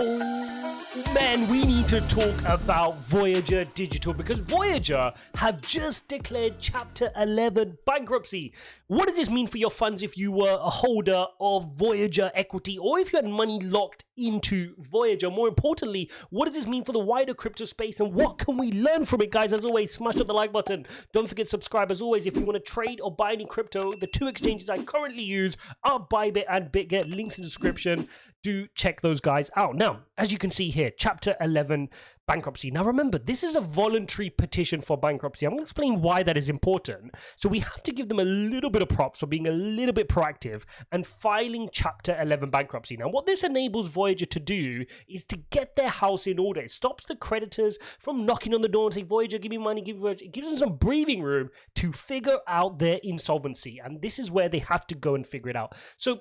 Oh man, we need to talk about Voyager Digital because Voyager have just declared Chapter 11 bankruptcy. What does this mean for your funds if you were a holder of Voyager equity or if you had money locked into Voyager? More importantly, what does this mean for the wider crypto space and what can we learn from it, guys? As always, smash up the like button. Don't forget to subscribe. As always, if you want to trade or buy any crypto, the two exchanges I currently use are BYBIT and BitGet. Links in the description. Do check those guys out. Now, as you can see here, Chapter 11 bankruptcy. Now remember, this is a voluntary petition for bankruptcy. I'm going to explain why that is important. So we have to give them a little bit of props for being a little bit proactive and filing Chapter 11 bankruptcy. Now what this enables Voyager to do is to get their house in order. It stops the creditors from knocking on the door and saying, Voyager, give me money, give me Voyager. It gives them some breathing room to figure out their insolvency. And this is where they have to go and figure it out. So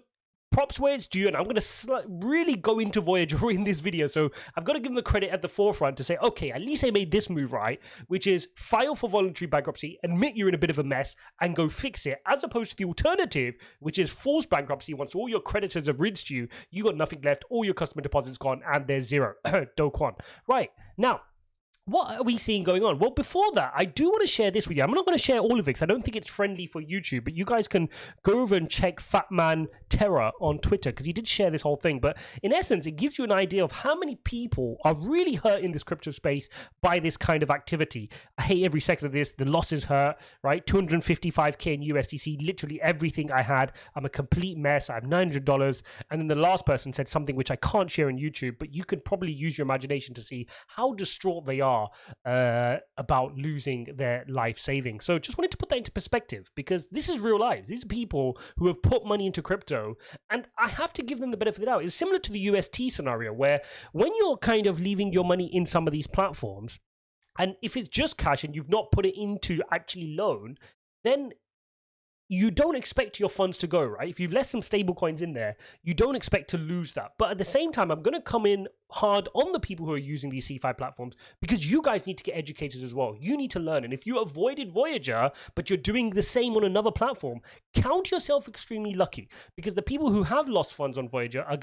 props where it's due, and I'm going to really go into Voyager in this video, so I've got to give them the credit at the forefront to say, okay, at least they made this move right, which is file for voluntary bankruptcy, admit you're in a bit of a mess, and go fix it, as opposed to the alternative, which is forced bankruptcy. Once all your creditors have rinsed you, you got nothing left, all your customer deposits gone, and there's zero. Do Kwon. Right, now, what are we seeing going on? Well, before that, I do want to share this with you. I'm not going to share all of it because I don't think it's friendly for YouTube, but you guys can go over and check Fatman Terror on Twitter because he did share this whole thing. But in essence, it gives you an idea of how many people are really hurt in this crypto space by this kind of activity. I hate every second of this. The losses hurt, right? 255k in USDC, literally everything I had. I'm a complete mess. I have $900. And then the last person said something which I can't share on YouTube, but you could probably use your imagination to see how distraught they are about losing their life savings. So just wanted to put that into perspective because this is real lives. These are people who have put money into crypto and I have to give them the benefit of the doubt. It's similar to the UST scenario where when you're kind of leaving your money in some of these platforms and if it's just cash and you've not put it into actually loan, then you don't expect your funds to go, right? If you've left some stable coins in there, you don't expect to lose that. But at the same time, I'm going to come in hard on the people who are using these CeFi platforms because you guys need to get educated as well. You need to learn. And if you avoided Voyager, but you're doing the same on another platform, count yourself extremely lucky because the people who have lost funds on Voyager are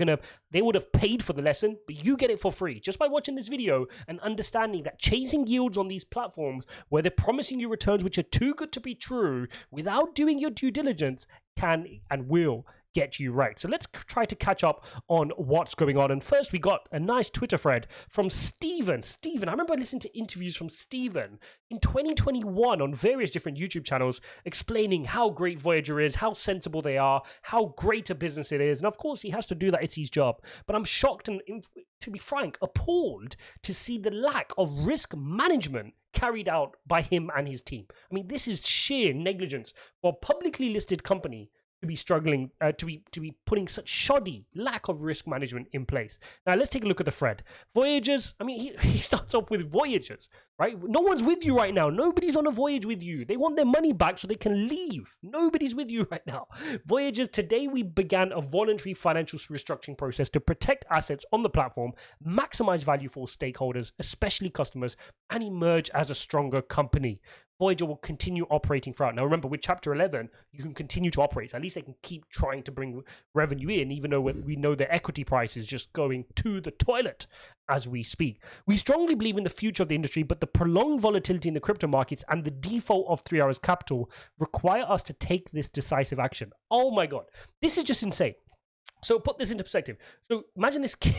they would have paid for the lesson, but you get it for free just by watching this video and understanding that chasing yields on these platforms where they're promising you returns which are too good to be true without doing your due diligence can and will get you right. So let's try to catch up on what's going on. And first, we got a nice Twitter thread from Steven. I remember listening to interviews from Steven in 2021 on various different YouTube channels explaining how great Voyager is, how sensible they are, how great a business it is. And of course, he has to do that. It's his job. But I'm shocked and, to be frank, appalled to see the lack of risk management carried out by him and his team. I mean, this is sheer negligence for a publicly listed company to be struggling, to be putting such shoddy lack of risk management in place. Now, let's take a look at the thread. Voyagers, I mean, he starts off with Voyagers, right? No one's with you right now. Nobody's on a voyage with you. They want their money back so they can leave. Nobody's with you right now. Voyagers, today we began a voluntary financial restructuring process to protect assets on the platform, maximize value for stakeholders, especially customers, and emerge as a stronger company. Voyager will continue operating throughout. Now remember, with Chapter 11, you can continue to operate. So at least they can keep trying to bring revenue in, even though we know their equity price is just going to the toilet as we speak. We strongly believe in the future of the industry, but the prolonged volatility in the crypto markets and the default of 3 Hours Capital require us to take this decisive action. Oh my God, this is just insane. So put this into perspective. So imagine this kid,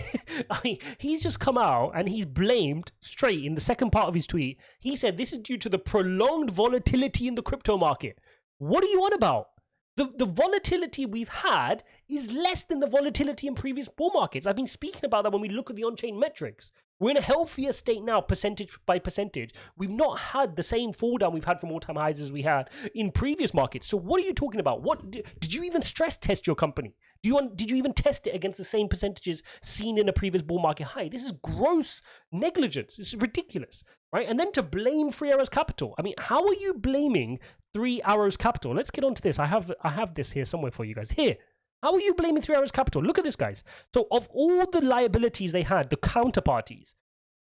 I mean, he's just come out and he's blamed straight in the second part of his tweet. He said this is due to the prolonged volatility in the crypto market. What are you on about? The volatility we've had is less than the volatility in previous bull markets. I've been speaking about that when we look at the on-chain metrics. We're in a healthier state now, percentage by percentage. We've not had the same fall down we've had from all-time highs as we had in previous markets. So what are you talking about? What did you even stress test your company? Did you even test it against the same percentages seen in a previous bull market high? This is gross negligence. This is ridiculous, right? And then to blame 3 Hours Capital. I mean, how are you blaming 3 Hours Capital? Let's get on to this. I have this here somewhere for you guys. Here. How are you blaming 3 Hours Capital? Look at this, guys. So of all the liabilities they had, the counterparties,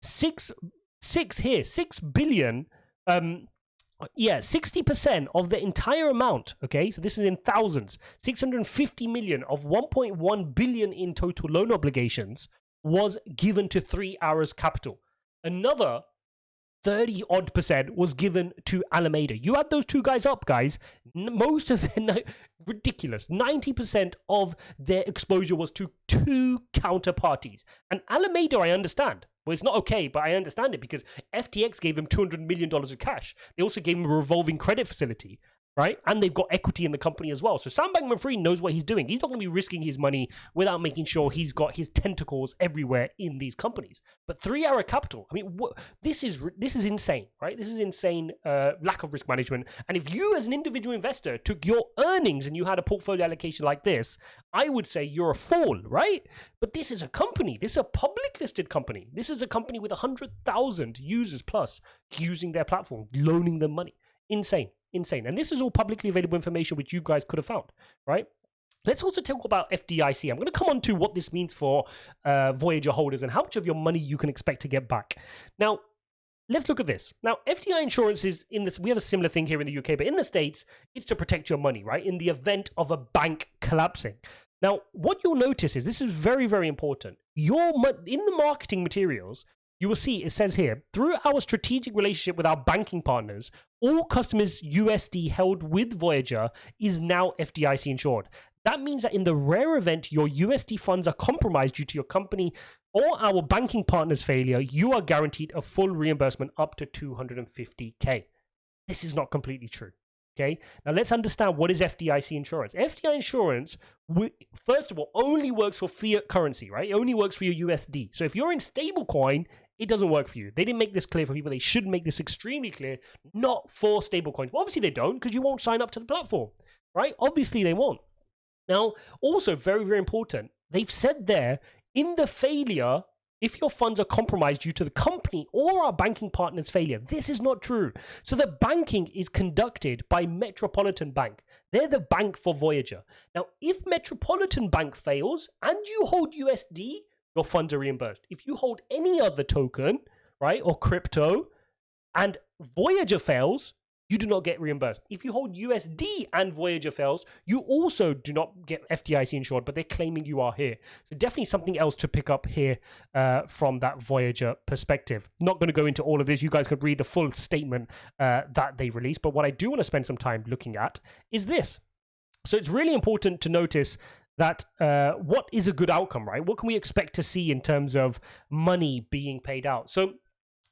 6 billion, 60% of the entire amount, okay, so this is in thousands, 650 million of 1.1 billion in total loan obligations was given to 3 Hours Capital. Another 30 odd % was given to Alameda. You add those two guys up, guys, most of them, ridiculous, 90% of their exposure was to two counterparties. And Alameda, I understand. Well, it's not okay, but I understand it because FTX gave them $200 million of cash. They also gave them a revolving credit facility, right? And they've got equity in the company as well. So Sam Bankman-Fried knows what he's doing. He's not going to be risking his money without making sure he's got his tentacles everywhere in these companies. But 3 Hour Capital, I mean, this is insane, right? This is insane lack of risk management. And if you as an individual investor took your earnings and you had a portfolio allocation like this, I would say you're a fool, right? But this is a company. This is a public listed company. This is a company with 100,000 users plus using their platform, loaning them money. Insane. And this is all publicly available information which you guys could have found, right? Let's also talk about FDIC. I'm going to come on to what this means for Voyager holders and how much of your money you can expect to get back. Now, let's look at this. Now, FDIC Insurance is in this. We have a similar thing here in the UK, but in the States, it's to protect your money, right? In the event of a bank collapsing. Now, what you'll notice is this is very, very important. In the marketing materials, you will see it says here, through our strategic relationship with our banking partners, all customers' USD held with Voyager is now FDIC insured. That means that in the rare event your USD funds are compromised due to your company or our banking partner's failure, you are guaranteed a full reimbursement up to $250K. This is not completely true. Okay, now let's understand what is FDIC insurance. FDIC insurance, first of all, only works for fiat currency, right? It only works for your USD. So if you're in stablecoin, it doesn't work for you. They didn't make this clear for people. They should make this extremely clear, not for stablecoins. Well, obviously they don't, because you won't sign up to the platform, right? Obviously they won't. Now, also very, very important, they've said there, in the failure, if your funds are compromised due to the company or our banking partner's failure, this is not true. So the banking is conducted by Metropolitan Bank. They're the bank for Voyager. Now, if Metropolitan Bank fails and you hold USD, your funds are reimbursed. If you hold any other token, right, or crypto, and Voyager fails, you do not get reimbursed. If you hold USD and Voyager fails, you also do not get FDIC insured, but they're claiming you are here. So definitely something else to pick up here from that Voyager perspective. Not going to go into all of this. You guys could read the full statement that they released. But what I do want to spend some time looking at is this. So it's really important to notice that what is a good outcome, right? What can we expect to see in terms of money being paid out? So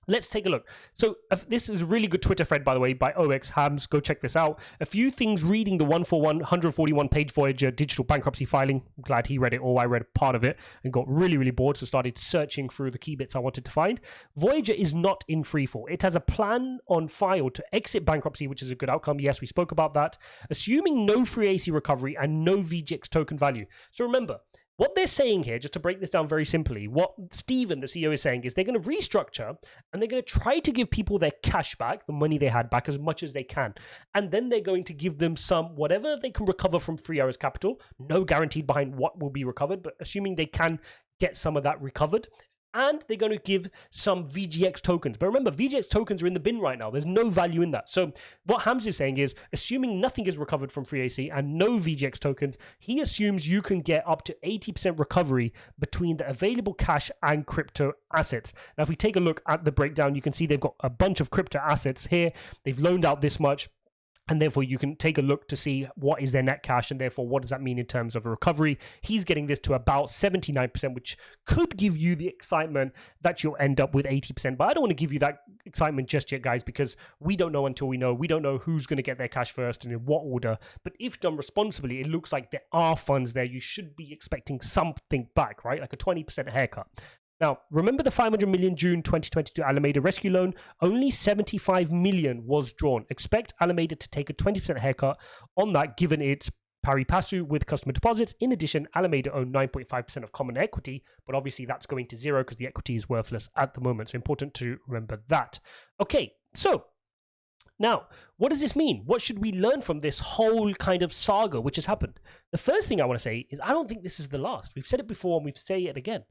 let's take a look. So this is a really good Twitter thread, by the way, by OX Hams. Go check this out. A few things reading the 141-page Voyager digital bankruptcy filing. I'm glad he read it all. I read part of it and got really, really bored, so started searching through the key bits I wanted to find. Voyager is not in freefall. It has a plan on file to exit bankruptcy, which is a good outcome. Yes, we spoke about that. Assuming no free AC recovery and no VGX token value. So remember, what they're saying here, just to break this down very simply, what Steven, the CEO, is saying is they're going to restructure and they're going to try to give people their cash back, the money they had back, as much as they can. And then they're going to give them some, whatever they can recover from 3 Hours Capital. No guaranteed behind what will be recovered, but assuming they can get some of that recovered. And they're going to give some VGX tokens. But remember, VGX tokens are in the bin right now. There's no value in that. So what Hams is saying is, assuming nothing is recovered from free AC and no VGX tokens, he assumes you can get up to 80% recovery between the available cash and crypto assets. Now, if we take a look at the breakdown, you can see they've got a bunch of crypto assets here. They've loaned out this much. And therefore, you can take a look to see what is their net cash, and therefore, what does that mean in terms of a recovery? He's getting this to about 79%, which could give you the excitement that you'll end up with 80%. But I don't want to give you that excitement just yet, guys, because we don't know until we know. We don't know who's going to get their cash first and in what order. But if done responsibly, it looks like there are funds there. You should be expecting something back, right? Like a 20% haircut. Now, remember the 500 million June 2022 Alameda rescue loan? Only 75 million was drawn. Expect Alameda to take a 20% haircut on that, given its pari passu with customer deposits. In addition, Alameda owned 9.5% of common equity, but obviously that's going to zero because the equity is worthless at the moment. So important to remember that. Okay, so now, what does this mean? What should we learn from this whole kind of saga which has happened? The first thing I want to say is I don't think this is the last. We've said it before and we've said it again.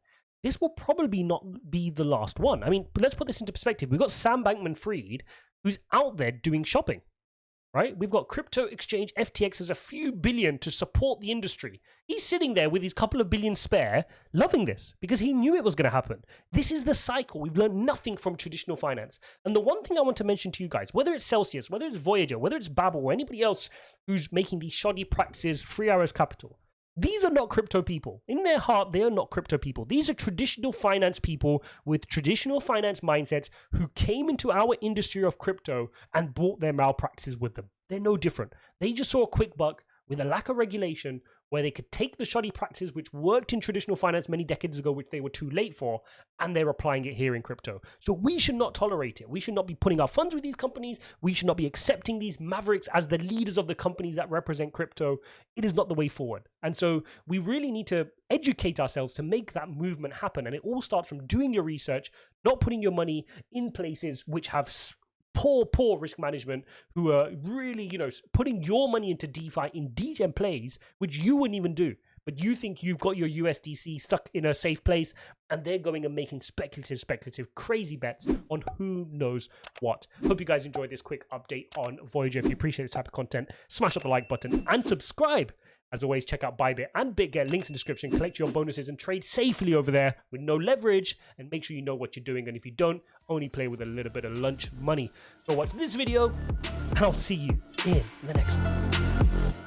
This will probably not be the last one. I mean, let's put this into perspective. We've got Sam Bankman-Fried, who's out there doing shopping, right? We've got crypto exchange FTX has a few billion to support the industry. He's sitting there with his couple of billion spare, loving this because he knew it was going to happen. This is the cycle. We've learned nothing from traditional finance. And the one thing I want to mention to you guys, whether it's Celsius, whether it's Voyager, whether it's Babel, or anybody else who's making these shoddy practices, 3 hours capital, these are not crypto people. In their heart, they are not crypto people. These are traditional finance people with traditional finance mindsets who came into our industry of crypto and brought their malpractices with them. They're no different. They just saw a quick buck with a lack of regulation where they could take the shoddy practices which worked in traditional finance many decades ago, which they were too late for, and they're applying it here in crypto. So we should not tolerate it. We should not be putting our funds with these companies. We should not be accepting these mavericks as the leaders of the companies that represent crypto. It is not the way forward. And so we really need to educate ourselves to make that movement happen. And it all starts from doing your research, not putting your money in places which have poor risk management, who are really, putting your money into DeFi in degen plays, which you wouldn't even do. But you think you've got your USDC stuck in a safe place, and they're going and making speculative, crazy bets on who knows what. Hope you guys enjoyed this quick update on Voyager. If you appreciate this type of content, smash up the like button and subscribe. As always, check out BYBIT and BitGet, links in the description. Collect your bonuses and trade safely over there with no leverage, and make sure you know what you're doing. And if you don't, only play with a little bit of lunch money. So watch this video, and I'll see you in the next one.